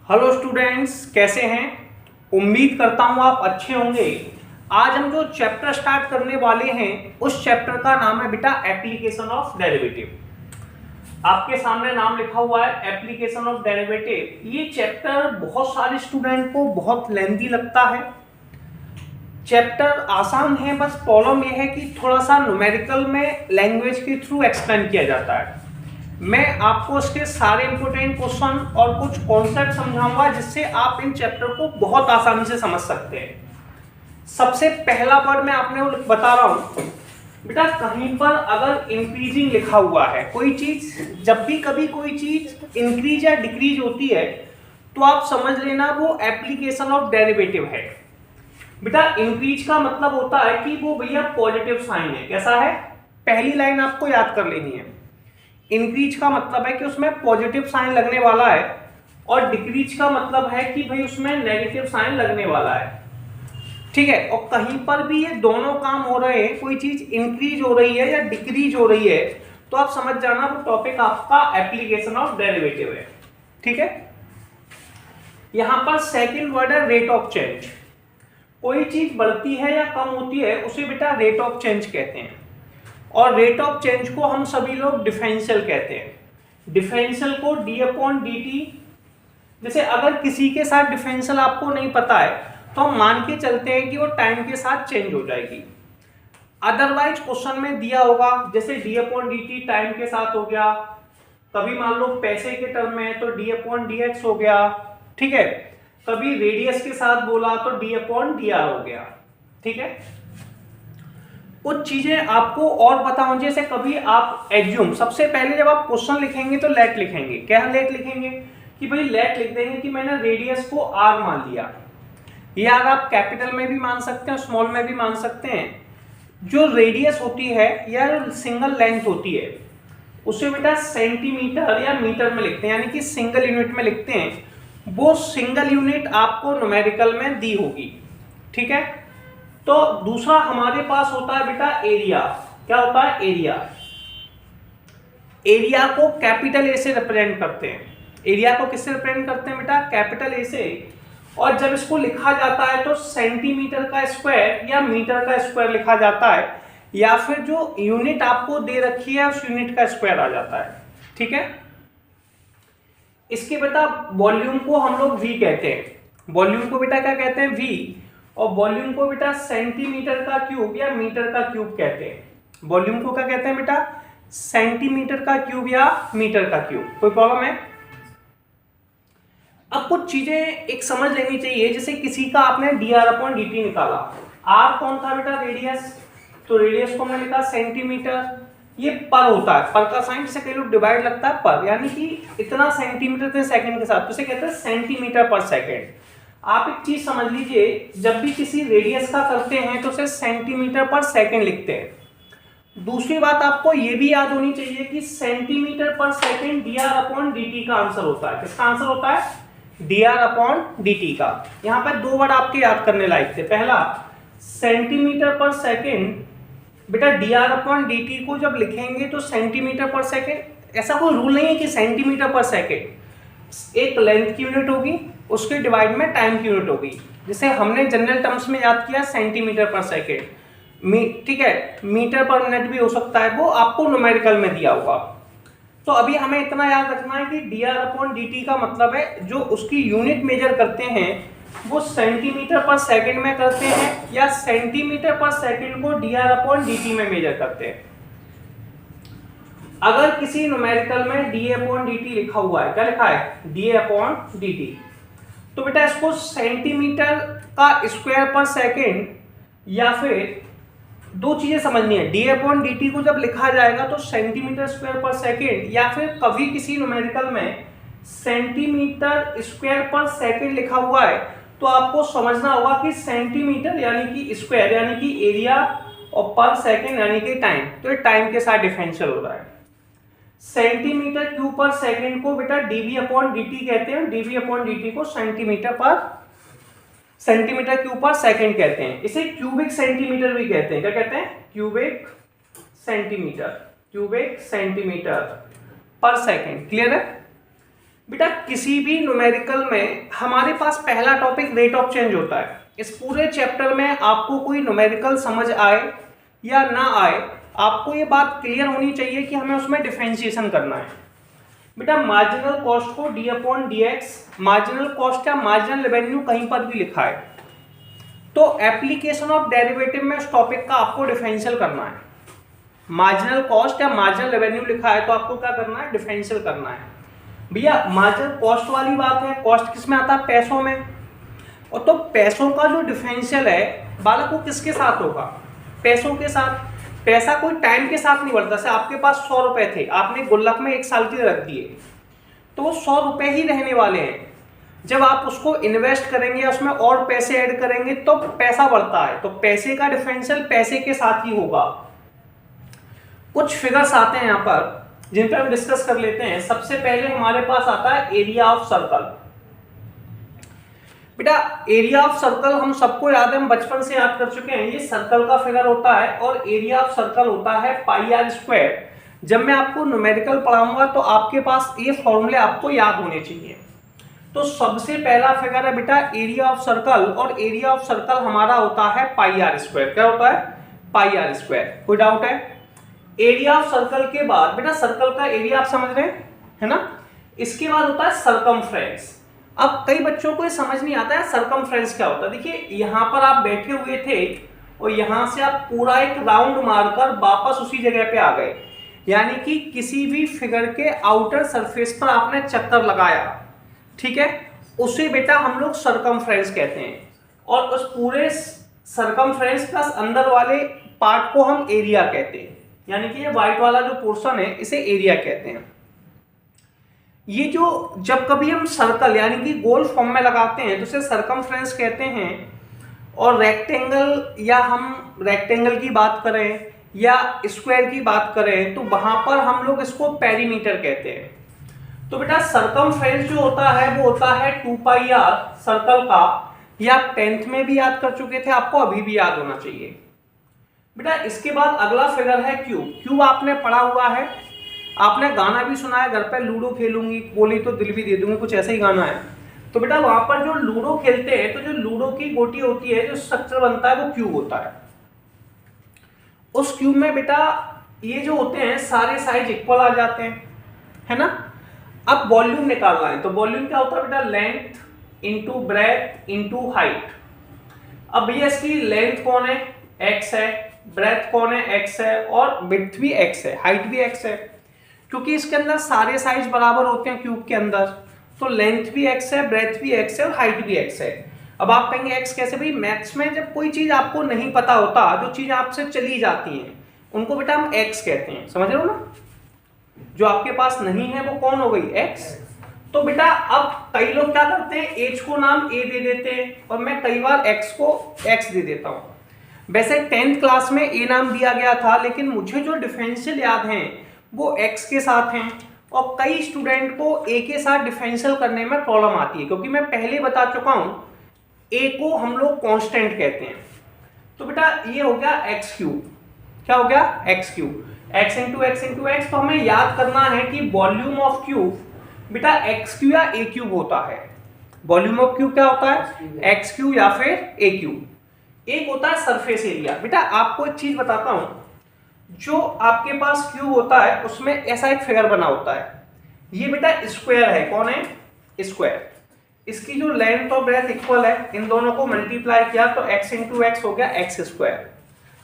Hello students, कैसे हैं। उम्मीद करता हूँ आप अच्छे होंगे। आज हम जो चैप्टर स्टार्ट करने वाले हैं उस चैप्टर का नाम है बेटा एप्लीकेशन ऑफ डेरिवेटिव। आपके सामने नाम लिखा हुआ है एप्लीकेशन ऑफ डेरिवेटिव। ये चैप्टर बहुत सारे स्टूडेंट को बहुत लेंथी लगता है। चैप्टर आसान है, बस प्रॉब्लम यह है कि थोड़ा सा न्यूमेरिकल में लैंग्वेज के थ्रू एक्सप्लेन किया जाता है। मैं आपको इसके सारे इंपोर्टेंट क्वेश्चन और कुछ कॉन्सेप्ट समझाऊंगा जिससे आप इन चैप्टर को बहुत आसानी से समझ सकते हैं। सबसे पहला वर्ड मैं आपने बता रहा हूं बेटा, कहीं पर अगर इंक्रीजिंग लिखा हुआ है कोई चीज, जब भी कभी कोई चीज इंक्रीज या डिक्रीज होती है तो आप समझ लेना वो एप्लीकेशन ऑफ डेरिवेटिव है। बेटा इंक्रीज का मतलब होता है कि वो भैया पॉजिटिव साइन है। कैसा है, पहली लाइन आपको याद कर लेनी है। इंक्रीज का मतलब है कि उसमें पॉजिटिव साइन लगने वाला है और डिक्रीज का मतलब है कि भाई उसमें नेगेटिव साइन लगने वाला है। ठीक है, और कहीं पर भी ये दोनों काम हो रहे हैं, कोई चीज इंक्रीज हो रही है या डिक्रीज हो रही है, तो आप समझ जाना वो टॉपिक आपका एप्लीकेशन ऑफ डेरिवेटिव है। ठीक है, यहां पर सेकंड वर्ड है रेट ऑफ चेंज। कोई चीज बढ़ती है या कम होती है उसे बेटा रेट ऑफ चेंज कहते हैं। और रेट ऑफ चेंज को हम सभी लोग डिफरेंशियल कहते हैं। डिफरेंशियल को डी अपॉन डी टी, जैसे अगर किसी के साथ डिफरेंशियल आपको नहीं पता है तो हम मान के चलते हैं कि वो टाइम के साथ चेंज हो जाएगी। अदरवाइज क्वेश्चन में दिया होगा जैसे D upon D T time के साथ हो गया, कभी मान लो पैसे के टर्म में तो डी अपॉन डी एक्स हो गया। ठीक है, कभी रेडियस के साथ बोला तो डी अपॉन डी आर हो गया। ठीक है, कुछ चीजें आपको और बताऊं, जैसे कभी आप एज्यूम, सबसे पहले जब आप क्वेश्चन लिखेंगे तो लेट लिखेंगे। क्या लेट लिखेंगे कि भाई लेट लिख देंगे कि मैंने रेडियस को आर मान लिया। ये आर आप कैपिटल में भी मान सकते हैं, स्मॉल में भी मान सकते हैं। जो रेडियस होती है या सिंगल लेंथ होती है उसे बेटा सेंटीमीटर या मीटर में लिखते हैं, यानी कि सिंगल यूनिट में लिखते हैं। वो सिंगल यूनिट आपको न्यूमेरिकल में दी होगी। ठीक है, तो दूसरा हमारे पास होता है बेटा एरिया। क्या होता है एरिया? एरिया को कैपिटल ए से रिप्रेजेंट करते हैं। एरिया को किससे रिप्रेजेंट करते हैं बेटा? कैपिटल ए से। और जब इसको लिखा जाता है तो सेंटीमीटर का स्क्वायर या मीटर का स्क्वायर लिखा जाता है, या फिर जो यूनिट आपको दे रखी है उस यूनिट का स्क्वायर आ जाता है। ठीक है, इसके बेटा वॉल्यूम को हम लोग वी कहते हैं। वॉल्यूम को बेटा क्या कहते हैं? वी। और वॉल्यूम को बेटा सेंटीमीटर का क्यूब या मीटर का क्यूब कहते हैं। वॉल्यूम को क्या कहते हैं बेटा? सेंटीमीटर का क्यूब या मीटर का क्यूब। कोई प्रॉब्लम है? अब कुछ चीजें एक समझ लेनी चाहिए, जैसे किसी का आपने D R upon D T निकाला। आर कौन था बेटा? रेडियस। तो रेडियस को हमने लिखा सेंटीमीटर। ये पर होता है, पर का साइन जैसे कई लोग डिवाइड लगता है पर, यानी कि इतना सेंटीमीटर इतने सेकंड के साथ, तो इसे कहते हैं सेंटीमीटर पर सेकंड। आप एक चीज समझ लीजिए, जब भी किसी रेडियस का करते हैं तो उसे सेंटीमीटर पर सेकंड लिखते हैं। दूसरी बात आपको ये भी याद होनी चाहिए कि सेंटीमीटर पर second D R upon D T का आंसर होता है। किसका आंसर होता है? D R upon D T का। यहाँ पर दो वर्ड आपके याद करने लायक थे। पहला सेंटीमीटर पर सेकंड, बेटा D R upon D T को जब लिखेंगे तो सेंटीमीटर पर सेकंड, ऐसा कोई रूल नहीं है कि सेंटीमीटर पर सेकंड एक लेंथ की यूनिट होगी, उसके डिवाइड में टाइम की यूनिट होगी। जैसे हमने जनरल टर्म्स में याद किया सेंटीमीटर पर सेकंड। ठीक है, मीटर पर मिनट भी हो सकता है, वो आपको न्यूमेरिकल में दिया होगा। तो अभी हमें इतना याद रखना है कि D R upon D T का मतलब है जो उसकी यूनिट मेजर करते हैं वो सेंटीमीटर पर सेकंड में करते हैं या सेंटीमीटर पर सेकंड को D R upon D T में मेजर करते हैं। अगर किसी न्यूमेरिकल में डी अपॉन डी टी लिखा हुआ है, क्या लिखा है? डी अपॉन डी टी, तो बेटा इसको सेंटीमीटर का स्क्वायर पर सेकंड, या फिर दो चीजें समझनी है। डी अपॉन डी टी को जब लिखा जाएगा तो सेंटीमीटर स्क्वायर पर सेकंड, या फिर कभी किसी न्यूमेरिकल में सेंटीमीटर स्क्वायर पर सेकंड लिखा हुआ है तो आपको समझना होगा कि सेंटीमीटर यानी कि स्क्वायर यानी कि एरिया और पर सेकंड यानी कि टाइम, तो ये टाइम के साथ डिफरेंशियल हो रहा है। सेंटीमीटर क्यूब पर सेकंड को बेटा डीवी अपॉन डीटी कहते हैं। डीवी अपॉन डीटी को सेंटीमीटर क्यूब पर सेकंड कहते हैं। इसे क्यूबिक सेंटीमीटर भी कहते हैं। क्या कहते हैं? क्यूबिक सेंटीमीटर पर सेकंड। क्लियर है? बेटा किसी भी न्यूमेरिकल में हमारे पास पहला टॉपिक रेट ऑफ चेंज होता है। इस पूरे चैप्टर में आपको कोई न्यूमेरिकल समझ आए या ना आए, आपको ये बात क्लियर होनी चाहिए कि हमें उसमें डिफरेंशिएशन करना है। बेटा मार्जिनल कॉस्ट को D upon d x, marginal cost या मार्जिनल रेवेन्यू कहीं पर भी लिखा है, तो एप्लीकेशन ऑफ डेरिवेटिव में उस टॉपिक का आपको डिफरेंशियल करना है। मार्जिनल कॉस्ट या मार्जिनल रेवेन्यू लिखा है तो आपको क्या करना है, डिफरेंशियल करना है। भैया मार्जिनल कॉस्ट वाली बात है, कॉस्ट किस में आता है, पैसों में, और तो पैसों का जो डिफरेंशियल है बालक वो किसके साथ होगा, पैसों के साथ। पैसा कोई टाइम के साथ नहीं बढ़ता। जैसे आपके पास 100 रुपए थे, आपने गुल्लक में 1 साल के लिए रख दिए, तो वो 100 रुपए ही रहने वाले हैं। जब आप उसको इन्वेस्ट करेंगे, उसमें और पैसे ऐड करेंगे तो पैसा बढ़ता है, तो पैसे का डिफरेंशियल पैसे के साथ ही होगा। कुछ फिगर्स आते हैं यहाँ पर जिन पर हम डिस्कस कर लेते हैं। सबसे पहले हमारे पास आता है एरिया ऑफ सर्कल। बेटा एरिया ऑफ सर्कल हम सबको याद है, हम बचपन से याद कर चुके हैं। ये सर्कल का फिगर होता है और एरिया ऑफ सर्कल होता है पाई आर स्क्वायर। जब मैं आपको न्यूमेरिकल पढ़ाऊंगा तो आपके पास ये फॉर्मूले आपको याद होने चाहिए। तो सबसे पहला फिगर है बेटा एरिया ऑफ सर्कल, और एरिया ऑफ सर्कल हमारा होता है पाई आर स्क्वायर। क्या होता है, पाई आर स्क्वायर। कोई डाउट है? एरिया ऑफ सर्कल के बाद बेटा सर्कल का एरिया आप समझ रहे हैं, है ना, इसके बाद होता है सरकमफ्रेंस। अब कई बच्चों को ये समझ नहीं आता है सरकमफ्रेंस क्या होता है। देखिए यहाँ पर आप बैठे हुए थे और यहाँ से आप पूरा एक राउंड मारकर वापस उसी जगह पे आ गए, यानी कि किसी भी फिगर के आउटर सरफेस पर आपने चक्कर लगाया, ठीक है, उसे बेटा हम लोग सरकमफ्रेंस कहते हैं। और उस पूरे सरकमफ्रेंस प्लस अंदर वाले पार्ट को हम एरिया कहते हैं, यानी कि ये व्हाइट वाला जो पोर्शन है इसे एरिया कहते हैं। ये जो जब कभी हम सर्कल यानी कि गोल फॉर्म में लगाते हैं तो उसे सरकमफ्रेंस कहते हैं। और रेक्टेंगल, या हम रेक्टेंगल की बात करें या स्क्वायर की बात करें तो वहां पर हम लोग इसको पेरीमीटर कहते हैं। तो बेटा सरकमफ्रेंस जो होता है वो होता है 2 पाई आर सर्कल का। ये आप 10th में भी याद कर चुके थे, आपको अभी भी याद होना चाहिए। बेटा इसके बाद अगला फिगर है क्यूब। क्यूब आपने पढ़ा हुआ है, आपने गाना भी सुना है, घर पे लूडो खेलूंगी बोली तो दिल भी दे दूंगी, कुछ ऐसा ही गाना है। तो बेटा वहां पर जो लूडो खेलते हैं तो जो लूडो की गोटी होती है, जो स्ट्रक्चर बनता है वो क्यूब होता है। उस क्यूब में बेटा ये जो होते हैं सारे साइज इक्वल आ जाते हैं, है ना। अब वॉल्यूम निकालना है, तो वॉल्यूम क्या होता है बेटा, length into breadth into height. अब भैया इसकी लेंथ कौन है, x है, ब्रेथ कौन है, x है, और विड्थ भी x है, हाइट भी x है। क्योंकि इसके अंदर सारे साइज बराबर होते हैं क्यूब के अंदर, तो लेंथ भी x है, ब्रेथ भी x है और हाइट भी x है। अब आप कहेंगे x कैसे, भाई मैथ्स में जब कोई चीज आपको नहीं पता होता, जो चीज आपसे चली जाती है उनको बेटा हम x कहते हैं, समझ रहे हो ना। जो आपके पास नहीं है वो कौन हो गई, x। तो बेटा अब कई लोग क्या करते हैं, h को नाम a दे देते हैं और मैं कई बार x को x दे देता हूं। वैसे 10th क्लास में a नाम दिया गया था, लेकिन मुझे जो डिफरेंशियल याद हैं वो x के साथ हैं, और कई स्टूडेंट को a के साथ डिफरेंशियल करने में प्रॉब्लम आती है, क्योंकि मैं पहले बता चुका हूं a को हम लोग कांस्टेंट कहते हैं। तो बेटा ये हो गया x क्यूब। क्या हो गया, x cube, x into x. तो हमें याद करना है कि वॉल्यूम ऑफ क्यूब बेटा x क्यूब या a क्यूब होता है। वॉल्यूम ऑफ क्यूब क्या होता है, x क्यूब या फिर a क्यूब। एक होता है सरफेस एरिया। बेटा आपको एक चीज बताता हूं, जो आपके पास क्यूब होता है उसमें ऐसा एक फिगर बना होता है, ये बेटा स्क्वायर है। कौन है, स्क्वायर। इसकी जो लेंथ और ब्रेथ इक्वल है, इन दोनों को मल्टीप्लाई किया तो x इंटू एक्स हो गया एक्स स्क्वायर।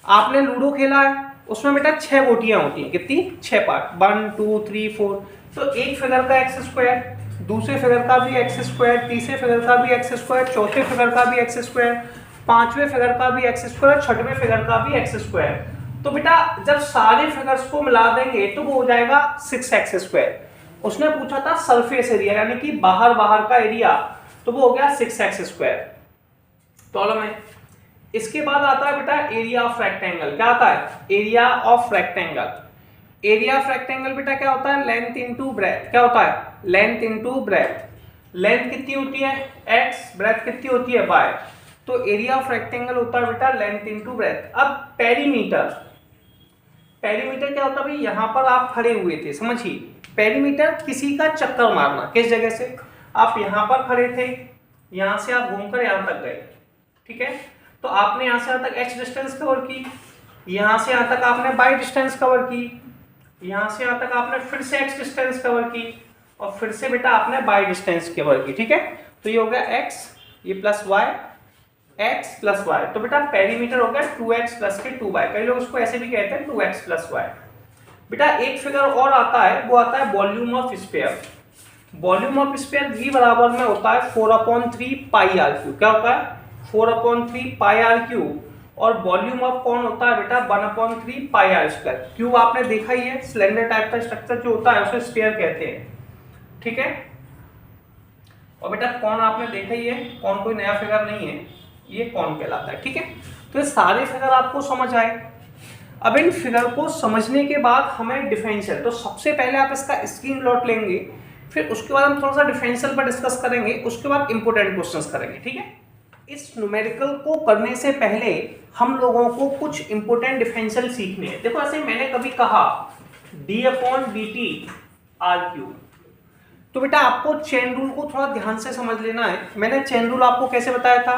आपने लूडो खेला है, उसमें बेटा 6 गोटियां होती हैं, कितनी, 6 पार्ट, 1 2 3 4। तो एक फिगर का एक्स स्क्वायर, दूसरे फिगर का भी एक्स स्क्वायर, तीसरे फिगर का भी एक्स स्क्वायर, चौथे फिगर का भी एक्स स्क्वायर, पांचवें फिगर का भी एक्स स्क्वायर, छठवें फिगर का भी एक्स स्क्वायर। तो बेटा जब सारे फिगर्स को मिला देंगे तो वो हो जाएगा 6x स्क्वायर। उसने पूछा था सरफेस एरिया यानी कि बाहर का एरिया, तो वो हो गया 6x स्क्वायर। प्रॉब्लम है। इसके बाद आता है बेटा एरिया ऑफ रेक्टेंगल। क्या आता है, area of rectangle. Area of rectangle बेटा क्या होता है, लेंथ इंटू ब्रेथ। क्या होता है, लेंथ इंटू ब्रेथ। लेंथ कितनी होती है x, ब्रेथ कितनी होती है y। तो एरिया ऑफ रेक्टेंगल होता है बेटा लेंथ इंटू ब्रेथ। अब पेरीमीटर, पेरीमीटर क्या होता है भाई, यहां पर आप खड़े हुए थे, समझिए पेरीमीटर किसी का चक्कर मारना, किस जगह से, आप यहाँ पर खड़े थे, यहाँ से आप घूमकर यहाँ तक गए, ठीक है, तो आपने यहाँ से यहाँ तक h डिस्टेंस कवर की, यहाँ से यहाँ तक आपने y डिस्टेंस कवर की, यहाँ से यहाँ तक आपने फिर से x डिस्टेंस कवर की, और फिर से बेटा आपने y डिस्टेंस कवर की, ठीक है। तो ये हो गया x, ये plus y, x plus y, तो बेटा पेरीमीटर हो गया 2x प्लस के 2y, कई लोग उसको ऐसे भी कहते हैं 2x प्लस y। बेटा एक फिगर और आता है, वो आता है volume of sphere. Volume of sphere v बराबर में होता है 4/3 पाई आर क्यू, क्या होता है 4/3 पाई आर क्यू, और वॉल्यूम ऑफ कौन होता है बेटा 1/3 पाई आर स्क्वायर। क्यूब आपने देखा ही है, सिलेंडर टाइप का स्ट्रक्चर जो होता है उसे स्फीयर कहते हैं, ठीक है। और बेटा कौन आपने देखा ही है, कौन कोई नया फिगर नहीं है, ये कौन कहलाता है, ठीक है। तो ये सारे फिगर आपको समझ आए। अब इन फिगर को समझने के बाद हमें डिफरेंशियल, तो सबसे पहले आप इसका स्क्रीनशॉट लेंगे, फिर उसके बाद हम थोड़ा सा डिफरेंशियल पर डिस्कस करेंगे, उसके बाद इंपॉर्टेंट क्वेश्चंस करेंगे, ठीक है। इस न्यूमेरिकल को करने से पहले हम लोगों को कुछ इंपॉर्टेंट डिफरेंशियल सीखने हैं। देखो ऐसे मैंने कभी कहा d/dt r3, तो बेटा आपको चेन रूल को थोड़ा ध्यान से समझ लेना है। मैंने चेन रूल आपको कैसे बताया था,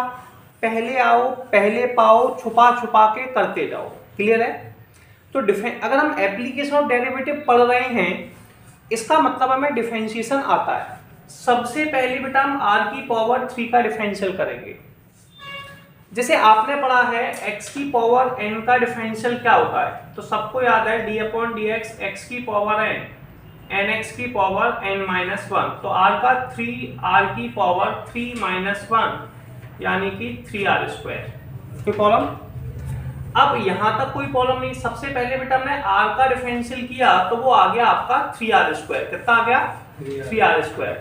पहले आओ पहले पाओ, छुपा छुपा के करते जाओ, क्लियर है। तो अगर हम एप्लीकेशन ऑफ डेरिवेटिव पढ़ रहे हैं, इसका मतलब हमें डिफरेंशिएशन आता है। सबसे पहले बेटा हम r³ का डिफरेंशियल करेंगे। जैसे आपने पढ़ा है x⁴n का डिफरेंशियल क्या होता है, तो सबको याद है d/dx x⁴n nx⁴n-1, तो r का 3 r⁴3-1 यानी कि 3r²। कोई प्रॉब्लम? अब यहां तक कोई प्रॉब्लम नहीं। सबसे पहले बेटा हमने r का डिफरेंशियल किया तो वो आ गया आपका 3r²। कितना आ गया 3r²।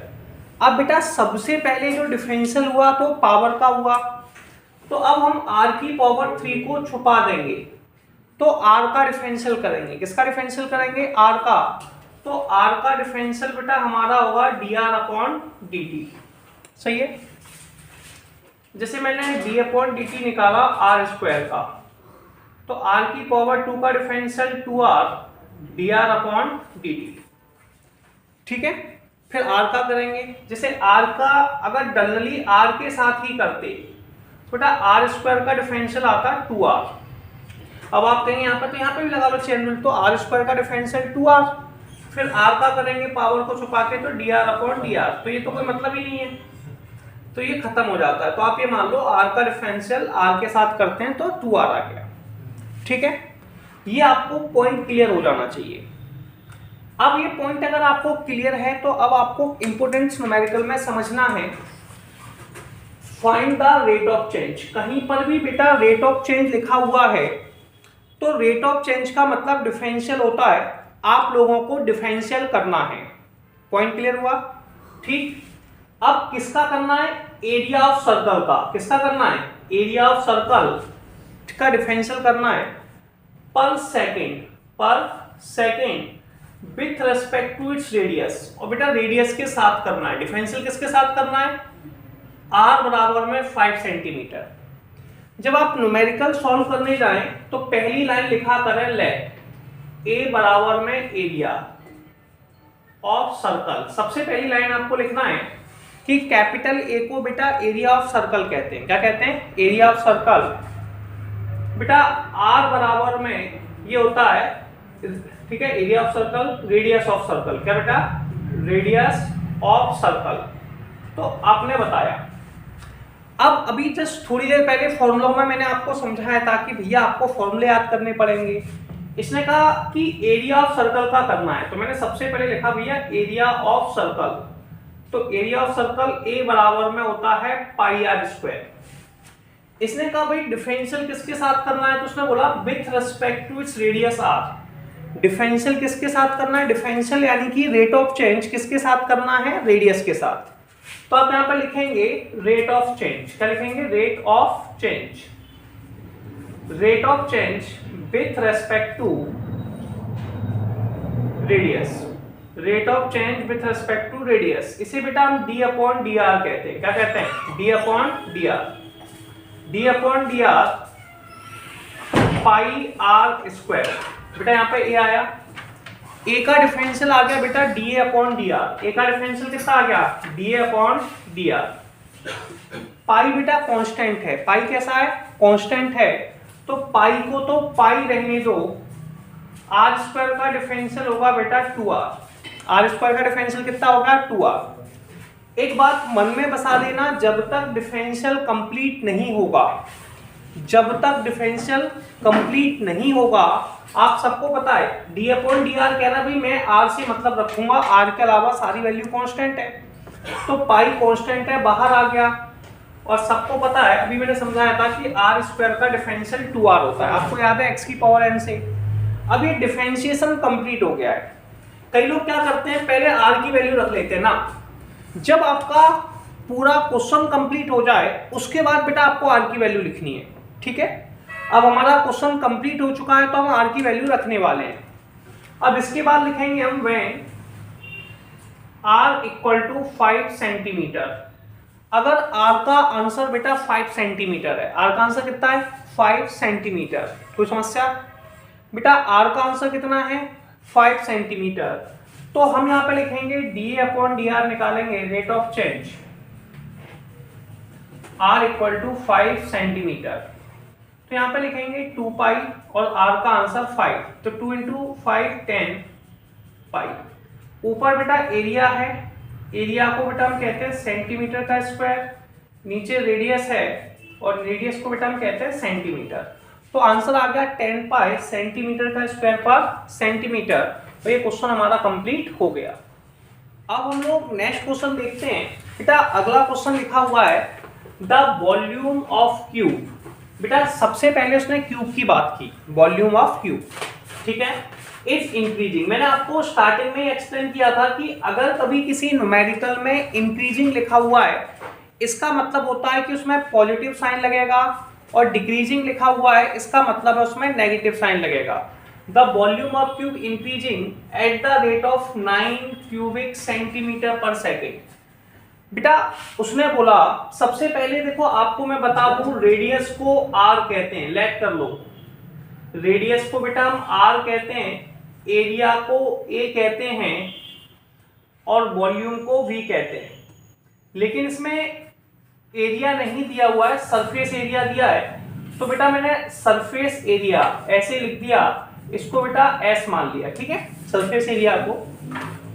अब बेटा सबसे पहले जो डिफरेंशियल हुआ तो पावर का हुआ, तो अब हम r³ को छुपा देंगे, तो r का डिफरेंशियल करेंगे। किसका डिफरेंशियल करेंगे, r का। तो r का डिफरेंशियल बेटा हमारा होगा dr/dt, सही है। जैसे मैंने d/dt निकाला r² का, तो r⁴2 का डिफरेंशियल 2r dr/dt, ठीक है। फिर r का करेंगे, जैसे r का अगर जनरली r के साथ ही करते तो बेटा r² का डिफरेंशियल आता है 2r। अब आप कहेंगे यहाँ पर, तो यहाँ पे भी लगा लो चेन रूल, तो r² का डिफरेंशियल 2r। फिर r का करेंगे पावर को छुपा के, तो dr/dr, तो ये तो कोई मतलब ही नहीं है, तो ये खत्म हो जाता है। तो आप ये मान लो r का डिफरेंशियल r के साथ करते हैं तो 2r आ गया, ठीक है। ये आपको पॉइंट क्लियर हो जाना चाहिए। अब ये पॉइंट अगर आपको क्लियर है तो अब आपको इंपोर्टेंस न्यूमेरिकल में समझना है, find the rate of change. कहीं पर भी बेटा रेट ऑफ चेंज लिखा हुआ है तो रेट ऑफ चेंज का मतलब डिफरेंशियल होता है, आप लोगों को डिफरेंशियल करना है। पॉइंट क्लियर हुआ, ठीक। अब किसका करना है, एरिया ऑफ सर्कल का। किसका करना है, एरिया ऑफ सर्कल का डिफरेंशियल करना है पर second with respect to its radius. और बेटा रेडियस के साथ करना है। डिफरेंशियल किसके साथ करना है, r बराबर में 5 सेंटीमीटर। जब आप न्यूमेरिकल सॉल्व करने जाएं तो पहली लाइन लिखा करें लेट a बराबर में एरिया ऑफ सर्कल। सबसे पहली लाइन आपको लिखना है कि कैपिटल A को बेटा एरिया ऑफ सर्कल कहते हैं। क्या कहते हैं, एरिया ऑफ सर्कल। बेटा r बराबर में ये होता है, ठीक है, area of circle radius of circle. क्या बेटा, रेडियस ऑफ सर्कल। तो आपने बताया। अब अभी जस्ट थोड़ी देर पहले फॉर्मूला में मैंने आपको समझाया था कि भैया आपको फॉर्मूले याद करने पड़ेंगे। इसने कहा कि एरिया ऑफ सर्कल का करना है, तो मैंने सबसे पहले लिखा भैया एरिया ऑफ सर्कल। तो एरिया ऑफ सर्कल a बराबर में होता है πr²। इसने कहा भाई डिफरेंशियल किसके साथ करना है, तो उसने बोला with respect to its radius r। Differential किसके साथ करना है, डिफरेंशियल यानी कि रेट ऑफ चेंज किसके साथ करना है, रेडियस के साथ। तो आप यहां पर लिखेंगे रेट ऑफ चेंज। क्या लिखेंगे, rate of change. Rate of change with respect to radius. Rate of change with respect to radius, इसे बेटा हम d/dr कहते हैं। क्या कहते हैं, d/dr। d/dr πr²। बेटा यहाँ पे a आया, ए का डिफरेंशियल आ गया बेटा D A upon D R. A का डिफरेंशियल कितना आ गया D A upon D R. Pi बेटा कांस्टेंट है, पाई कैसा है कांस्टेंट है, तो पाई को तो पाई रहने दो। आर स्क्वायर का डिफरेंशियल होगा बेटा 2r। आर स्क्वायर का डिफरेंशियल कितना होगा 2r। एक बात मन में बसा लेना, जब तक डिफरेंशियल कंप्लीट नहीं होगा, जब तक डिफरेंशियल कंप्लीट नहीं होगा, आप सबको पता है डी अपॉन डी आर कह रहा भाई मैं आर से मतलब रखूंगा, आर के अलावा सारी वैल्यू कांस्टेंट है, तो पाई कांस्टेंट है बाहर आ गया। और सबको पता है अभी मैंने समझाया था कि आर स्क्वायर का डिफरेंशियल 2r होता है, आपको याद है x की पावर n से। अब ये डिफरेंशिएशन कंप्लीट हो गया है। कई लोग क्या करते हैं पहले r की वैल्यू रख लेते हैं ना, जब आपका पूरा क्वेश्चन कंप्लीट हो जाए उसके बाद बेटा आपको r की वैल्यू लिखनी है, ठीक है। अब हमारा क्वेश्चन कंप्लीट हो चुका है तो हम r की वैल्यू रखने वाले हैं। अब इसके बाद लिखेंगे हम when r equal to 5 centimetre. अगर r का आंसर बेटा 5 सेंटीमीटर है, r का आंसर कितना है 5 सेंटीमीटर, कोई समस्या बेटा? r का आंसर कितना है 5 सेंटीमीटर, तो हम यहाँ पे लिखेंगे डी अपॉन डी आर, निकालेंगे rate of change r equal to 5 centimetre, तो यहाँ पे लिखेंगे 2 पाई और r का आंसर 5, तो 2 इंटू 5 10 पाई। ऊपर बेटा एरिया है, एरिया को बेटा हम कहते हैं सेंटीमीटर का स्क्वायर, नीचे रेडियस है और रेडियस को बेटा हम कहते हैं सेंटीमीटर, तो आंसर आ गया 10 पाई सेंटीमीटर का स्क्वायर पर सेंटीमीटर। तो ये क्वेश्चन हमारा कंप्लीट हो गया। अब हम लोग नेक्स्ट क्वेश्चन देखते हैं। बेटा अगला क्वेश्चन लिखा हुआ है द वॉल्यूम ऑफ क्यूब। बेटा सबसे पहले उसने क्यूब की बात की, वॉल्यूम ऑफ क्यूब, ठीक है। इज इंक्रीजिंग, मैंने आपको स्टार्टिंग में एक्सप्लेन किया था कि अगर कभी किसी न्यूमेरिकल में इंक्रीजिंग लिखा हुआ है, इसका मतलब होता है कि उसमें पॉजिटिव साइन लगेगा, और डिक्रीजिंग लिखा हुआ है इसका मतलब है उसमें नेगेटिव साइन लगेगा। The volume of cube increasing at the rate of 9 cubic centimetre per second. बेटा उसने बोला सबसे पहले देखो आपको मैं बता दूं, रेडियस को r कहते हैं, लेट कर लो, रेडियस को बेटा हम r कहते हैं, एरिया को a कहते हैं और वॉल्यूम को v कहते हैं। लेकिन इसमें एरिया नहीं दिया हुआ है, सरफेस एरिया दिया है, तो बेटा मैंने सरफेस एरिया ऐसे लिख दिया, इसको बेटा s मान लिया, ठीक है, सरफेस एरिया को,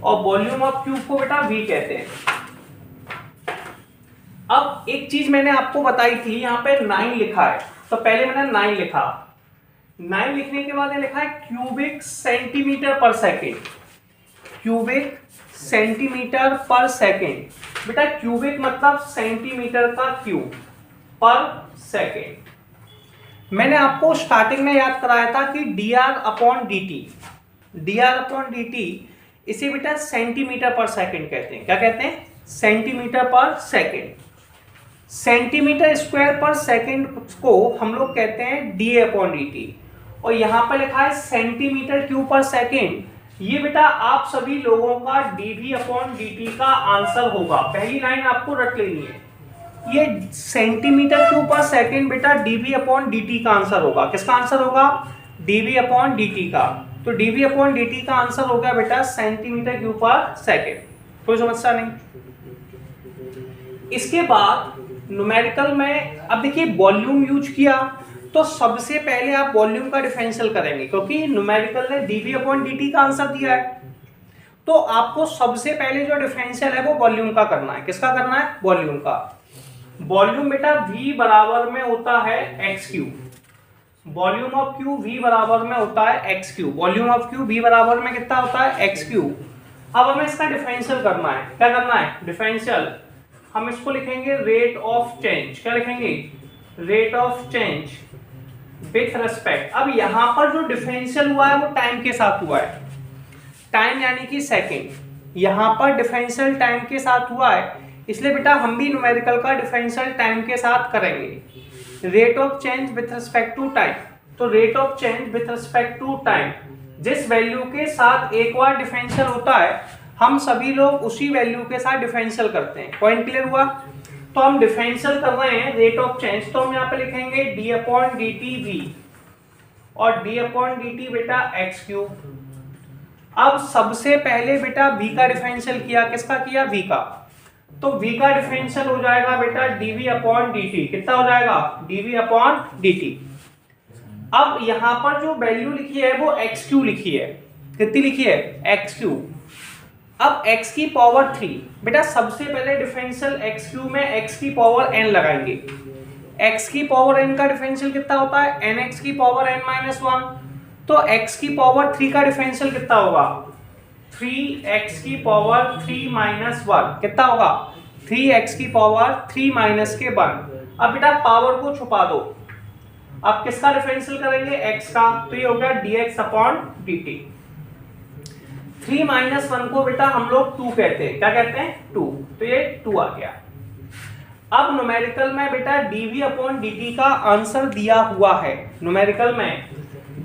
और वॉल्यूम ऑफ क्यूब को बेटा v कहते हैं। अब एक चीज मैंने आपको बताई थी, यहाँ पे 9 लिखा है, तो पहले मैंने 9 लिखा, 9 लिखने के बाद ये लिखा है cubic centimetre per second, cubic centimetre per second. बेटा क्यूबिक मतलब सेंटीमीटर का क्यूब पर सेकेंड। मैंने आपको स्टार्टिंग में याद कराया था कि dr upon dt, dr upon dt इसे बेटा सेंटीमीटर पर सेकेंड कहते हैं। क्या कहते हैं? Centimetre per second. Centimetre square पर सेकेंड को हम लोग कहते हैं डी अपॉन डी टी, और यहाँ पर लिखा है सेंटीमीटर क्यूब पर सेकेंड। ये बेटा आप सभी लोगों का dv अपॉन dt का आंसर होगा, पहली लाइन आपको रट लेनी है। ये सेंटीमीटर क्यूब पर सेकेंड बेटा dv अपॉन dt का आंसर होगा। किसका आंसर होगा? dv अपॉन dt का। तो dv अपॉन dt का आंसर हो गया बेटा सेंटीमीटर क्यूब पर सेकेंड। कोई समस्या नहीं। इसके बाद न्यूमेरिकल में अब देखिए वॉल्यूम यूज किया, तो सबसे पहले आप वॉल्यूम का डिफरेंशियल करेंगे, क्योंकि न्यूमेरिकल ने dv अपॉन dt का आंसर दिया है, तो आपको सबसे पहले जो डिफरेंशियल है वो वॉल्यूम का करना है। किसका करना है? वॉल्यूम का। वॉल्यूम बेटा v बराबर में होता है x cube, volume of cube v बराबर में होता है x cube, volume of cube v बराबर में कितना होता है? X cube. अब हमें इसका डिफरेंशियल करना है। क्या करना है? डिफरेंशियल। हम इसको लिखेंगे रेट ऑफ चेंज। क्या लिखेंगे? Rate of change with respect. अब यहाँ पर जो डिफरेंशियल हुआ है वो टाइम के साथ हुआ है, टाइम यानी कि सेकेंड। यहाँ पर डिफरेंशियल टाइम के साथ हुआ है, इसलिए बेटा हम भी न्यूमेरिकल का डिफरेंशियल टाइम के साथ करेंगे। Rate of change with respect to time, तो rate of change with respect to time, जिस वैल्यू के साथ एक बार डिफरेंशियल होता है हम सभी लोग उसी वैल्यू के साथ डिफरेंशियल करते हैं। पॉइंट क्लियर हुआ? तो हम डिफरेंशियल कर रहे हैं रेट ऑफ चेंज, तो हम यहाँ पे लिखेंगे d upon D T V, और डी अपॉन डी टी बेटा एक्स क्यूब। अब सबसे पहले बेटा v का डिफरेंशियल किया, किसका किया, v का, तो v का डिफरेंशियल हो जाएगा बेटा dv अपॉन dt। कितना हो जाएगा, dv अपॉन dt। अब यहां पर जो वैल्यू लिखी है वो xq लिखी है, कितनी लिखी है, xq। अब x की पावर 3, बेटा सबसे पहले डिफरेंशियल xq में x की पावर n लगाएंगे। x की पावर n का डिफरेंशियल कितना होता है, nx की पावर n माइनस 1। तो x की पावर 3 का डिफरेंशियल कितना होगा, 3x की पावर 3 माइनस 1। कितना होगा, 3x की पावर 3 माइनस के 1। अब बेटा पावर को छुपा दो, अब किसका डिफरेंशियल करेंगे, x का, तो ये हो गया dx अपॉन dt। 3 माइनस 1 को बेटा हम लोग 2 कहते हैं, क्या कहते हैं, 2, तो ये 2 आ गया। अब न्यूमेरिकल में बेटा dv अपॉन dt का आंसर दिया हुआ है, न्यूमेरिकल में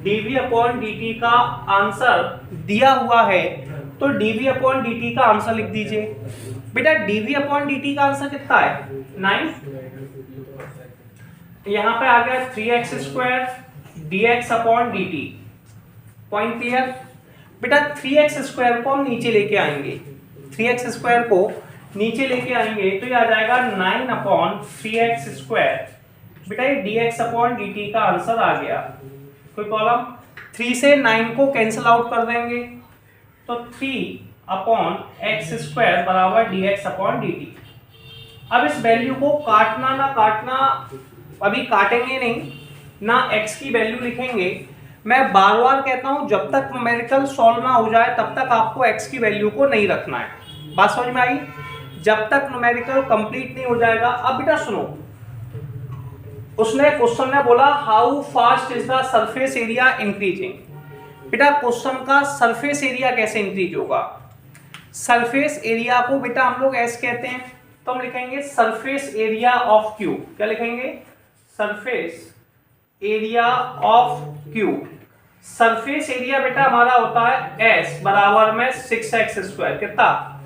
dv अपॉन dt का आंसर दिया हुआ है, तो dv अपॉन dt का आंसर लिख दीजिए। बेटा dv अपॉन dt का आंसर कितना है, 9। यहां पे आ गया 3x square dx upon dt। Point clear. बेटा 3x स्क्वायर को हम नीचे लेके आएंगे, 3x स्क्वायर को नीचे लेके आएंगे तो ये आ जाएगा 9 अपॉन 3x स्क्वायर। बेटा ये dx अपॉन dt का आंसर आ गया। कोई प्रॉब्लम, 3 से 9 को कैंसिल आउट कर देंगे, तो 3 अपॉन एक्स स्क्वायर बराबर dx अपॉन dt। अब इस वैल्यू को काटना ना काटना, अभी काटेंगे नहीं ना, x की वैल्यू लिखेंगे। मैं बार बार कहता हूं जब तक न्यूमेरिकल सॉल्व ना हो जाए तब तक आपको x की वैल्यू को नहीं रखना है, बात समझ में आई, जब तक न्यूमेरिकल कंप्लीट नहीं हो जाएगा। अब बेटा सुनो, उसने क्वेश्चन ने बोला how fast is the surface area increasing. बेटा क्वेश्चन का सरफेस एरिया कैसे इंक्रीज होगा, सरफेस एरिया को बेटा हम लोग ऐसे कहते हैं, तो हम लिखेंगे सरफेस एरिया ऑफ क्यूब। क्या लिखेंगे, surface area of cube. Surface area बेटा हमारा होता है s बराबर में 6x स्क्वायर। कितना,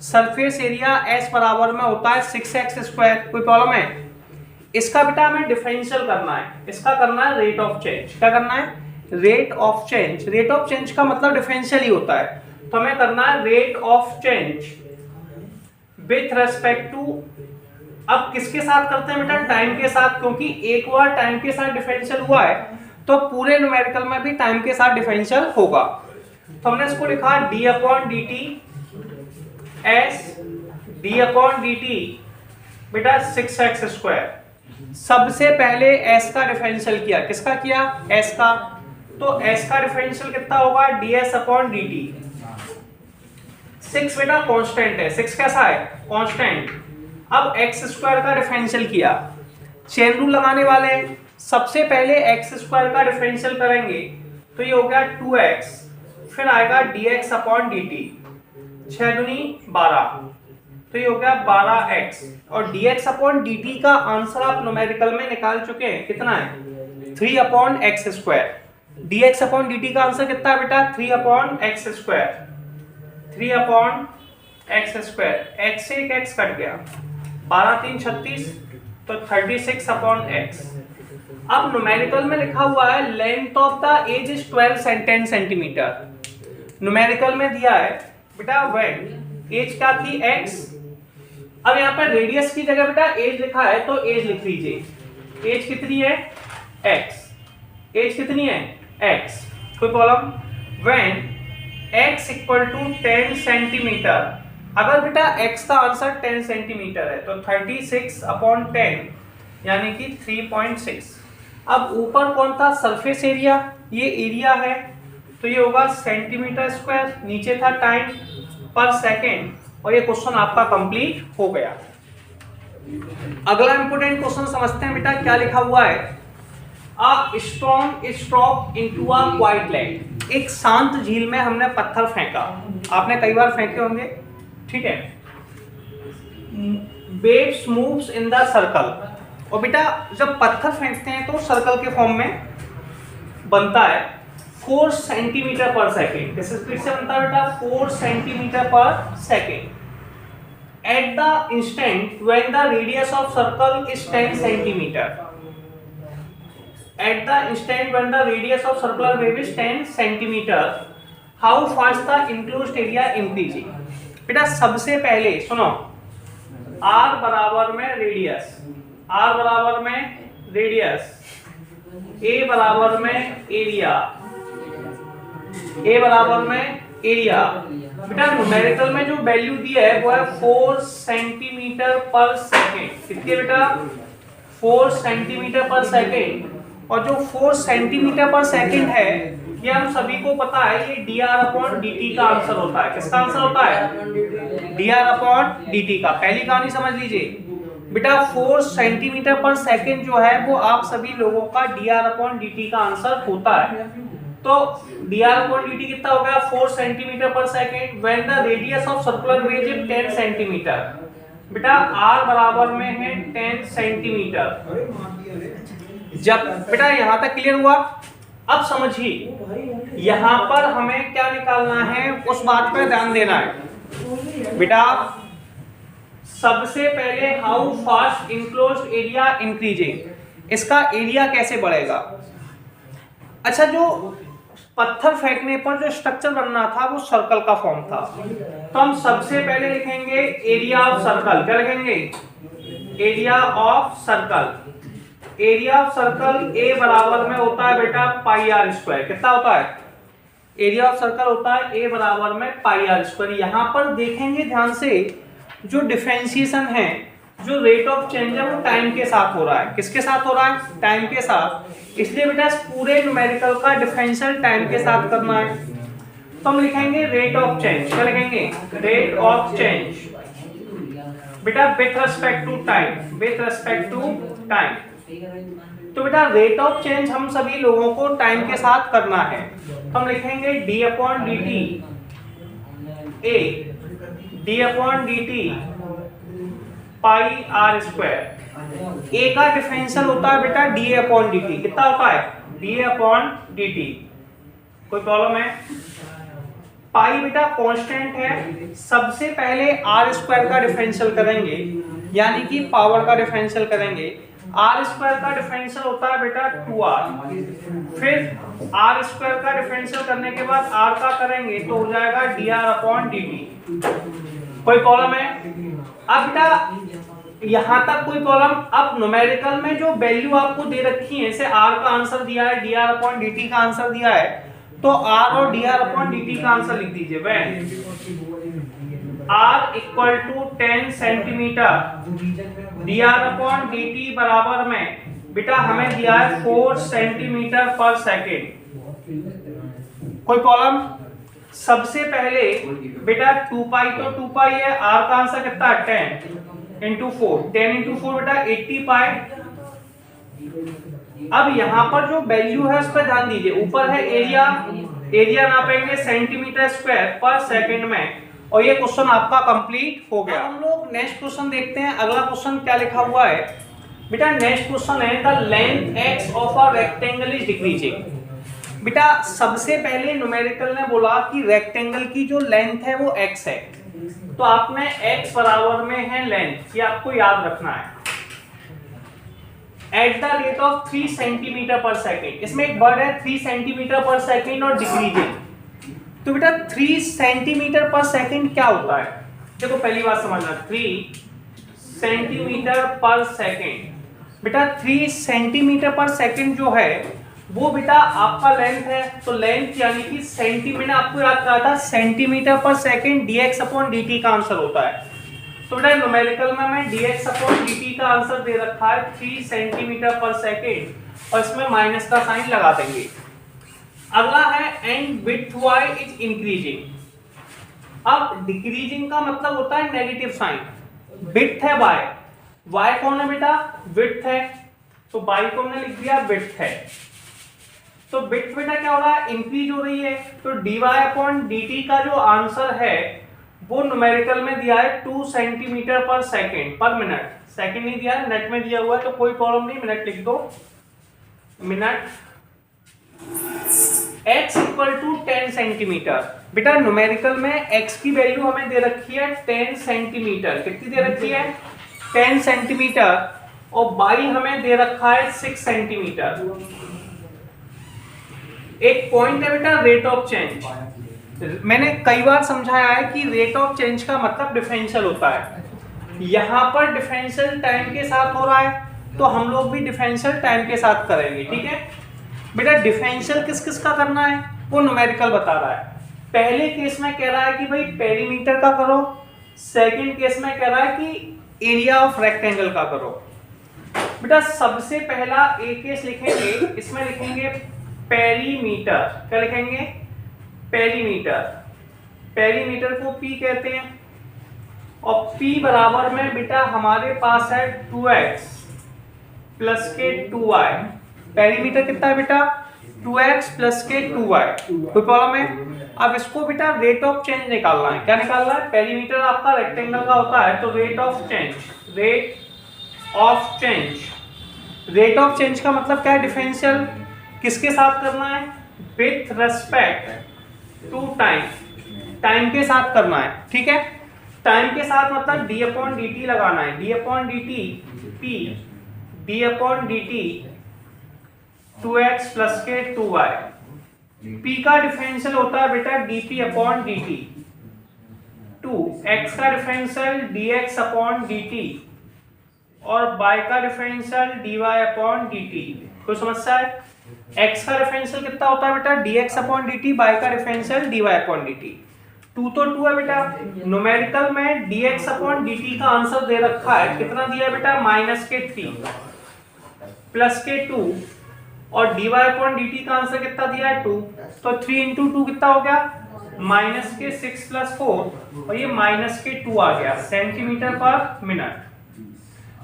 सरफेस एरिया s बराबर में होता है 6x स्क्वायर। कोई प्रॉब्लम है, इसका बेटा हमें डिफरेंशियल करना है, इसका करना है रेट ऑफ चेंज। क्या करना है, rate of change. Rate of change का मतलब डिफरेंशियल ही होता है, तो हमें करना है rate of change with respect to, अब किसके साथ करते हैं बेटा, टाइम के साथ, क्योंकि एक बार टाइम के साथ डिफरेंशियल हुआ है तो पूरे न्यूमेरिकल में भी टाइम के साथ डिफरेंशियल होगा। तो हमने इसको लिखा d upon dt s d upon dt बेटा 6x स्क्वायर। सबसे पहले s का डिफरेंशियल किया, किसका किया, s का, तो s का डिफरेंशियल कितना होगा, ds अपॉन dt। 6 बेटा कांस्टेंट है, 6 कैसा है, कांस्टेंट। अब x स्क्वायर का डिफरेंशियल किया, चेन रूल लगाने वाले हैं, सबसे पहले x स्क्वायर का डिफरेंशियल करेंगे तो ये हो गया 2x, फिर आएगा dx अपॉन dt, 6 दूनी 12, तो ये हो गया 12x। और dx अपॉन dt का आंसर आप न्यूमेरिकल में निकाल चुके हैं, कितना है, 3 upon x square. dx upon dt का आंसर कितना है बेटा, 3 upon x square, 3 upon x square, x से एक x कट गया, 12 3 36, तो 36 अपॉन x। अब न्यूमेरिकल में लिखा हुआ है length of the edge is 12 and 10 centimetre. Numerical में दिया है बेटा व्हेन एज क्या थी, x। अब यहाँ पर रेडियस की जगह बेटा एज लिखा है तो एज लिख लीजिए। एज कितनी है, x, एज कितनी है, x। कोई problem, when x equal to 10 centimetre, अगर बेटा x का आंसर 10 सेंटीमीटर है तो 36 अपॉन 10 यानी कि 3.6। अब ऊपर कौन था, सरफेस एरिया, ये एरिया है तो ये होगा सेंटीमीटर स्क्वायर, नीचे था टाइम पर सेकेंड, और ये क्वेश्चन आपका कंप्लीट हो गया। अगला इंपोर्टेंट क्वेश्चन समझते हैं बेटा, क्या लिखा हुआ है, a stone is dropped into a quite lake. एक शांत झील में हमने पत्थर फेंका, आपने कई बार फेंके होंगे, ठीक है। Waves moves in the circle, और बेटा जब पत्थर फेंकते हैं तो सर्कल के फॉर्म में बनता है 4 सेंटीमीटर पर सेकेंड। किस स्पीड से बनता है बेटा, 4 centimetre per second. At the instant when the radius of circle is 10 centimetre, at the instant when the radius of circular wave is 10 centimetre, how fast the enclosed area increasing. बेटा सबसे पहले सुनो, are बराबर में radius, are बराबर में radius, ए बराबर में एरिया, ए बराबर में एरिया। बेटा न्यूमेरिकल में जो वैल्यू दिया है वो है 4 सेंटीमीटर पर सेकेंड। कितनी बेटा? 4 सेंटीमीटर पर सेकेंड। और जो 4 सेंटीमीटर पर सेकेंड है ये हम सभी को पता है, ये dr/dt का आंसर होता है। किसका आंसर होता है? dr/dt का। पहली कहानी समझ लीजिए बेटा, 4 सेंटीमीटर पर सेकेंड जो है वो आप सभी लोगों का dr/dt का आंसर होता है। तो dr/dt कितना हो गया? 4 centimetre per second when the radius of circular wave is 10 centimetre. बेटा r बराबर में है 10 सेंटीमीटर। जब बेटा यहां तक क्लियर हुआ? अब समझिए यहां पर हमें क्या निकालना है, उस बात पर ध्यान देना है। बेटा सबसे पहले how fast enclosed area increasing, इसका एरिया कैसे बढ़ेगा। अच्छा, जो पत्थर फेंकने पर जो स्ट्रक्चर बनना था वो सर्कल का फॉर्म था, तो हम सबसे पहले लिखेंगे एरिया ऑफ सर्कल। क्या लिखेंगे? Area of circle. Area of circle A बराबर में होता है बेटा पाई आर स्क्वायर। कितना होता है? एरिया ऑफ सर्कल होता है ए बराबर में पाई आर स्क्वायर। यहां पर देखेंगे ध्यान से, जो डिफरेंशिएशन है, जो रेट ऑफ चेंज है वो टाइम के साथ हो रहा है। किसके साथ हो रहा है? टाइम के साथ। इसलिए बेटा पूरे न्यूमेरिकल का डिफरेंशियल टाइम के साथ करना है, तो हम लिखेंगे रेट ऑफ चेंज। क्या लिखेंगे? रेट ऑफ चेंज बेटा with respect to time, with respect to time. तो बेटा रेट ऑफ चेंज हम सभी लोगों को टाइम के साथ करना है, तो हम लिखेंगे d/dt a, d/dt pi R square. A का डिफरेंशियल होता है बेटा dA/dt। कितना होता है? dA/dt। कोई प्रॉब्लम है? पाई बेटा कांस्टेंट है। सबसे पहले आर स्क्वायर का डिफरेंशियल करेंगे, यानी कि पावर का डिफरेंशियल करेंगे। आर स्क्वायर का डिफरेंशियल होता है बेटा 2r। फिर आर स्क्वायर का डिफरेंशियल करने के बाद आर का करेंगे तो हो जाएगा dr/dt। कोई प्रॉब्लम है? अब बेटा यहां तक कोई प्रॉब्लम? अब न्यूमेरिकल में जो वैल्यू आपको दे रखी है, जैसे r का आंसर दिया है, dr/dt का आंसर दिया है, तो r और dr/dt का आंसर लिख दीजिए। When r equal to 10 centimetre, dr/dt बराबर में बेटा हमें दिया है 4 सेंटीमीटर पर सेकेंड। कोई प्रॉब्लम? सबसे पहले बेटा 2 पाई तो 2 पाई है, r का आंसर कितना है? 10 इंटू 4, 10 इंटू 4 बेटा 80 पाई। अब यहाँ पर जो वैल्यू है उस पर ध्यान दीजिए। ऊपर है एरिया, एरिया नापेंगे सेंटीमीटर स्क्वायर पर सेकंड में, और ये क्वेश्चन आपका कंप्लीट हो गया। हम लोग नेक्स्ट क्वेश्चन देखते हैं। अगला क्वेश्चन क्या लिखा हुआ है बेटा? नेक्स्ट क्वेश्चन है the length x of a rectangle is decreasing. बेटा सबसे पहले न्यूमेरिकल ने बोला कि रेक्टेंगल की जो लेंथ है वो x है, तो आपने x बराबर में है लेंथ, ये आपको याद रखना है, at the rate of 3 centimetre per second. इसमें एक वर्ड है 3 सेंटीमीटर पर सेकेंड और डिक्रीजिंग। तो बेटा 3 सेंटीमीटर पर सेकेंड क्या होता है? देखो पहली बात समझना, 3 सेंटीमीटर पर सेकेंड। बेटा 3 सेंटीमीटर पर सेकेंड जो है वो बेटा आपका लेंथ है, तो लेंथ यानी कि सेंटीमीटर, आपको याद करा था सेंटीमीटर पर सेकेंड dx/dt का आंसर होता है। तो बेटा न्यूमेरिकल में मैं dx/dt का आंसर दे रखा है 3 सेंटीमीटर पर सेकेंड, और इसमें माइनस का साइन लगा देंगे। अगला है and width y is increasing. अब डिक्रीजिंग का मतलब होता है नेगेटिव साइन। विड्थ है y कौन है बेटा? विड्थ है, तो y को हमने लिख दिया विड्थ है। तो विड्थ बेटा क्या हो रहा है? इंक्रीज हो रही है। तो dy/dt का जो आंसर है वो न्यूमेरिकल में दिया है 2 सेंटीमीटर पर सेकेंड पर मिनट। सेकेंड नहीं दिया है, मिनट में दिया हुआ है, तो कोई प्रॉब्लम नहीं, मिनट लिख दो। Minute x equal to 10 centimetre. बेटा न्यूमेरिकल में x की वैल्यू हमें दे रखी है 10 सेंटीमीटर। कितनी दे रखी है? 10 सेंटीमीटर। और y हमें दे रखा है 6 सेंटीमीटर। एक पॉइंट है बेटा रेट ऑफ चेंज। मैंने कई बार समझाया है कि रेट ऑफ चेंज का मतलब डिफरेंशियल होता है। यहाँ पर डिफरेंशियल टाइम के साथ हो रहा है तो हम लोग भी डिफरेंशियल टाइम के साथ करेंगे, ठीक है बेटा। डिफरेंशियल किस किस का करना है वो न्यूमेरिकल बता रहा है। पहले केस में कह रहा है कि भाई पेरीमीटर का करो, सेकंड केस में कह रहा है कि एरिया ऑफ रेक्टेंगल का करो। बेटा सबसे पहला एक केस लिखेंगे, इसमें लिखेंगे पेरीमीटर। क्या लिखेंगे? पेरीमीटर। पेरीमीटर को पी कहते हैं और पी बराबर में बेटा हमारे पास है 2x प्लस के 2y। पेरीमीटर कितना है बेटा? 2x प्लस के 2y। कोई प्रॉब्लम है? अब इसको बेटा रेट ऑफ चेंज निकालना है। क्या निकालना है? पेरीमीटर आपका रेक्टेंगल का होता है तो rate of change. Rate of change. Rate of change का मतलब क्या है? डिफरेंशियल किसके साथ करना है? With respect to time. Time के साथ करना है, ठीक है। टाइम के साथ मतलब d अपॉन dt लगाना है। d upon dt p, d upon dt 2x plus के 2y। p का डिफरेंशियल होता है बेटा dp अपॉन dt। 2x का डिफरेंशियल dx अपॉन dt और y का डिफरेंशियल dy अपॉन dt। कोई समस्या है? x का डिफरेंशियल कितना होता है बेटा? dx upon dt। y का डिफरेंशियल dy अपॉन dt। 2 तो 2 है बेटा। न्यूमेरिकल में dx अपॉन dt का आंसर दे रखा है, कितना दिया है बेटा? माइनस के 3 प्लस के 2 और dy अपॉन dt का आंसर कितना दिया है? 2। तो 3 इंटू 2 कितना हो गया? माइनस के 6 प्लस 4 और ये माइनस के 2 आ गया सेंटीमीटर पर मिनट।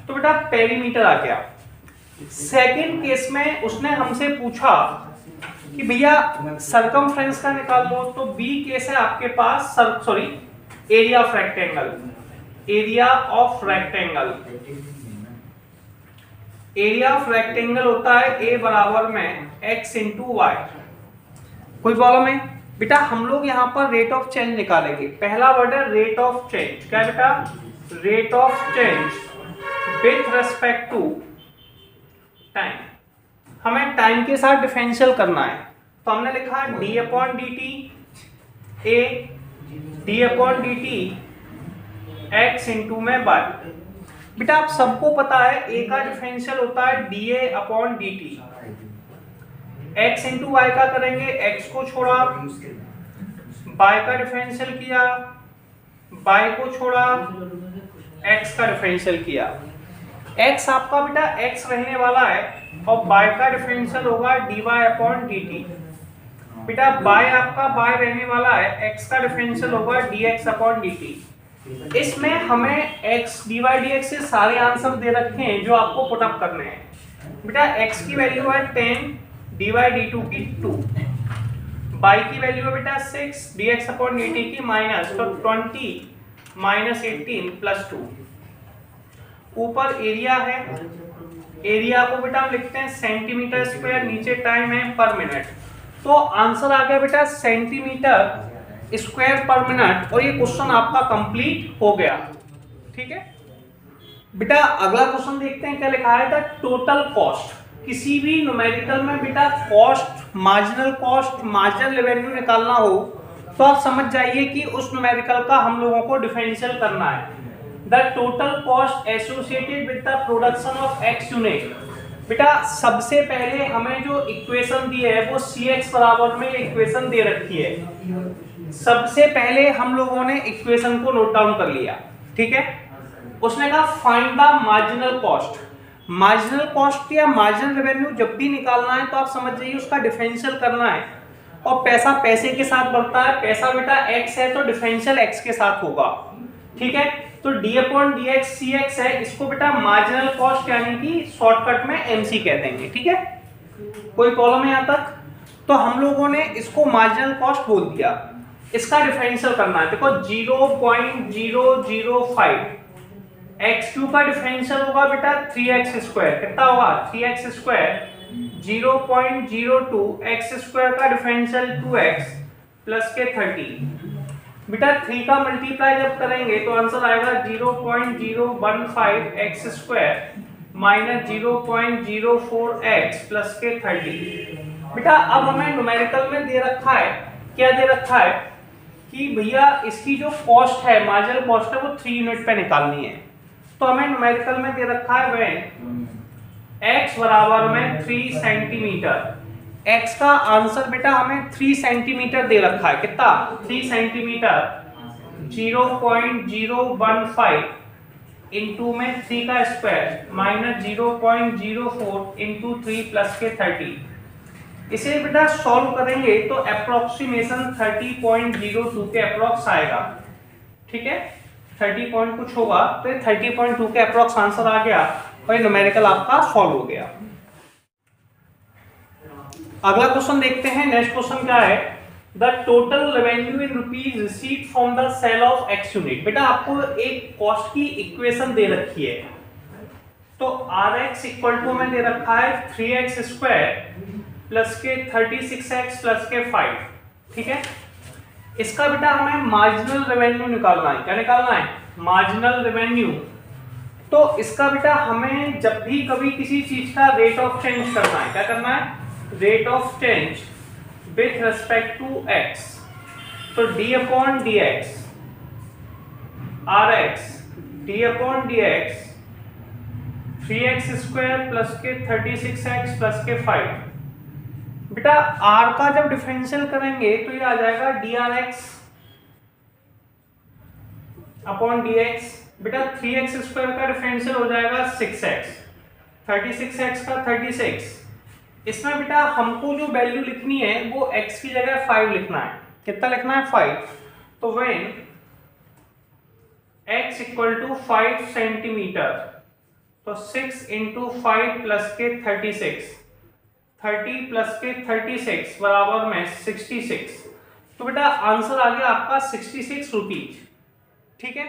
तो बेटा पेरीमीटर आ गया। सेकंड केस में उसने हमसे पूछा कि भैया सरकमफ्रेंस का निकाल लो, तो बी केस है आपके पास area of rectangle. Area of rectangle. Area of rectangle होता है a बराबर में x इंटू वाई। कोई प्रॉब्लम है? बेटा हम लोग यहाँ पर रेट ऑफ चेंज निकालेंगे। पहला वर्ड है रेट ऑफ चेंज। क्या है बेटा? Rate of change with respect to time. हमें टाइम के साथ डिफरेंशियल करना है तो हमने लिखा d upon dt a, d upon dt x into में y। बेटा आप सबको पता है a का डिफरेंशियल होता है dA upon dt। x into y का करेंगे, x को छोड़ा, y का डिफरेंशियल किया, y को छोड़ा, x का डिफरेंशियल किया। x आपका बेटा x रहने वाला है और y का डिफरेंशियल होगा dy अपॉन dt। बेटा y आपका y रहने वाला है, x का डिफरेंशियल होगा dx अपॉन dt। इसमें हमें x dy dx से सारे आंसर दे रखे हैं जो आपको पुट अप करने हैं। बेटा x की वैल्यू है 10, dy dt की 2, y की वैल्यू है बेटा 6, dx अपॉन dt की माइनस, तो 20 माइनस 18 प्लस 2। ऊपर एरिया है, एरिया को बेटा हम लिखते हैं सेंटीमीटर स्क्वायर, नीचे टाइम है पर मिनट। तो आंसर आ गया बेटा सेंटीमीटर स्क्वायर पर मिनट और ये क्वेश्चन आपका कंप्लीट हो गया, ठीक है बेटा। अगला क्वेश्चन देखते हैं क्या लिखा है था। Total cost. किसी भी न्यूमेरिकल में बेटा cost, marginal cost, marginal revenue निकालना हो तो आप समझ जाइए कि उस न्यूमेरिकल का हम लोगों को डिफरेंशियल करना है। The total cost associated with the production of x unit. बेटा सबसे पहले हमें जो इक्वेशन दी है वो cx बराबर में इक्वेशन दे रखी है। सबसे पहले हम लोगों ने इक्वेशन को नोट डाउन कर लिया, ठीक है। उसने कहा find the marginal cost. Marginal cost या मार्जिनल रेवेन्यू जब भी निकालना है तो आप समझ जाइए उसका डिफरेंशियल करना है। और पैसा पैसे के साथ बढ़ता है, पैसा बेटा x है तो डिफरेंशियल x के साथ होगा, ठीक है। तो d अपॉन dx cx है, इसको बेटा मार्जिनल कॉस्ट यानी कि शॉर्टकट में mc कह देंगे, ठीक है। कोई प्रॉब्लम है यहाँ तक? तो हम लोगों ने इसको मार्जिनल कॉस्ट बोल दिया। इसका डिफरेंशियल करना है, देखो 0.005 x³ का डिफरेंशियल होगा बेटा 3x स्क्वायर। कितना होगा? 3x square. 0.02 x² का डिफरेंशियल 2x प्लस के 30। बेटा 3 का मल्टीप्लाई जब करेंगे तो आंसर आएगा 0.015 x² माइनस 0.04 x प्लस के 30। बेटा अब हमें न्यूमेरिकल में दे रखा है, क्या दे रखा है कि भैया इसकी जो कॉस्ट है, मार्जिनल कॉस्ट है, वो 3 यूनिट पे निकालनी है। तो हमें न्यूमेरिकल में दे रखा है वह x बराबर में 3 सेंटीमीटर। x का आंसर बेटा हमें 3 सेंटीमीटर दे रखा है। कितना? 3 सेंटीमीटर 0.015 इंटू में 3 का स्क्वायर माइनस 0.04 इंटू 3 प्लस के 30। इसे बेटा सॉल्व करेंगे तो अप्रोक्सीमेशन 30.02 के अप्रोक्स आएगा। ठीक है, 30 पॉइंट कुछ होगा, तो 30.2 के अप्रोक्स आंसर आ गया और ये न्यूमेरिकल आपका सॉल्व हो गया। अगला क्वेश्चन देखते हैं। नेक्स्ट क्वेश्चन क्या है? The total revenue in rupees received from the sale of x unit. बेटा आपको एक कॉस्ट की इक्वेशन दे रखी है, तो आर एक्स इक्वल टू में दे रखा है 3x स्क्वायर प्लस के 36x प्लस के 5। ठीक है, इसका बेटा हमें मार्जिनल रेवेन्यू निकालना है। क्या निकालना है? Marginal revenue. तो इसका बेटा हमें जब भी कभी किसी चीज का रेट ऑफ चेंज करना है, क्या करना है? Rate of change with respect to x, तो d upon d x, r x d upon d x 3x square plus के 36x प्लस के 5। बेटा r का जब डिफरेंशियल करेंगे तो ये आ जाएगा drx अपॉन dx। बेटा 3x स्क्वायर का डिफरेंशियल हो जाएगा 6x, 36x का 36। इसमें बेटा हमको जो वैल्यू लिखनी है वो x की जगह 5 लिखना है। कितना लिखना है? 5। तो when x equal to 5 centimetre, तो 6 इंटू 5 प्लस के 36, 30 प्लस के 36 बराबर में 66। तो बेटा आंसर आ गया आपका 66 रुपीज। ठीक है।